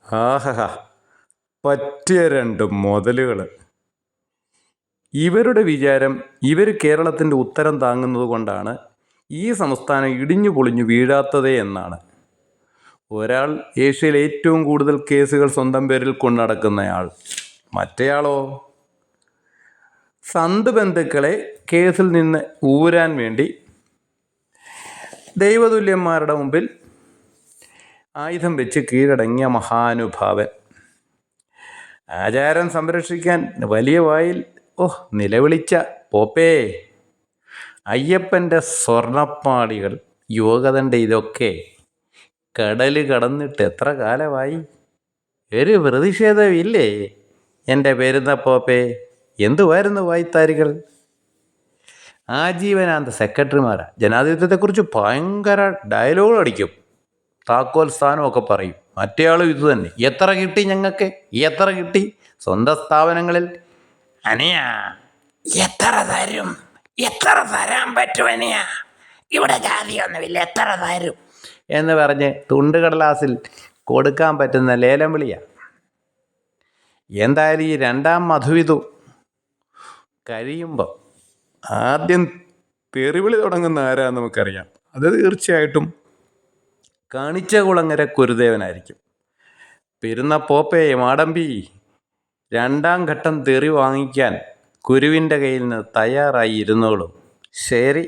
ആഹഹ, പറ്റിയ രണ്ട് മുതലുകൾ. ഇവരുടെ വിചാരം ഇവർ കേരളത്തിൻ്റെ ഉത്തരം താങ്ങുന്നത് കൊണ്ടാണ് ഈ സംസ്ഥാനം ഇടിഞ്ഞു പൊളിഞ്ഞു വീഴാത്തതേ എന്നാണ്. ഒരാൾ ഏഷ്യയിൽ ഏറ്റവും കൂടുതൽ കേസുകൾ സ്വന്തം പേരിൽ കൊണ്ടു നടക്കുന്നയാൾ, മറ്റേയാളോ സന്ത് ബന്ധുക്കളെ കേസിൽ നിന്ന് ഊരാൻ വേണ്ടി ദൈവതുല്യന്മാരുടെ മുമ്പിൽ ആയുധം വെച്ച് കീഴടങ്ങിയ മഹാനുഭാവൻ. ആചാരം സംരക്ഷിക്കാൻ വലിയ വായിൽ നിലവിളിച്ച പോപ്പേ, അയ്യപ്പൻ്റെ സ്വർണപ്പാളികൾ, യോഗതൻ്റെ ഇതൊക്കെ കടൽ കടന്നിട്ട് എത്ര കാലമായി? ഒരു പ്രതിഷേധമില്ലേ എൻ്റെ പെരുന്ന പോപ്പേ? എന്തുവായിരുന്നു വായ്ത്താരികൾ? ആജീവനാന്ത സെക്രട്ടറിമാരാ ജനാധിപത്യത്തെക്കുറിച്ച് ഭയങ്കര ഡയലോഗ് അടിക്കും, താക്കോൽ സ്ഥാനമൊക്കെ പറയും. മറ്റേയാളും ഇത് തന്നെ. എത്ര കിട്ടി ഞങ്ങൾക്ക്, എത്ര കിട്ടി? സ്വന്തം സ്ഥാപനങ്ങളിൽ അനിയ എത്ര തരും, എത്ര തരാൻ പറ്റും അനിയ, ഇവിടെ ജാതിയൊന്നുമില്ല, എത്ര തരും എന്ന് പറഞ്ഞ് തുണ്ടുകടലാസിൽ കൊടുക്കാൻ പറ്റുന്ന ലേലം വിളിയാണ്. എന്തായാലും ഈ രണ്ടാം മധുവിധു കഴിയുമ്പോൾ ആദ്യം തെറിവിളി തുടങ്ങുന്ന ആരാന്ന് നമുക്കറിയാം. അത് തീർച്ചയായിട്ടും കാണിച്ചകുളങ്ങര കുരുദേവനായിരിക്കും. പെരുന്ന പോപ്പേ, മാടമ്പി, രണ്ടാം ഘട്ടം തെറി വാങ്ങിക്കാൻ കുരുവിൻ്റെ കയ്യിൽ നിന്ന് തയ്യാറായി ഇരുന്നോളും. ശരി.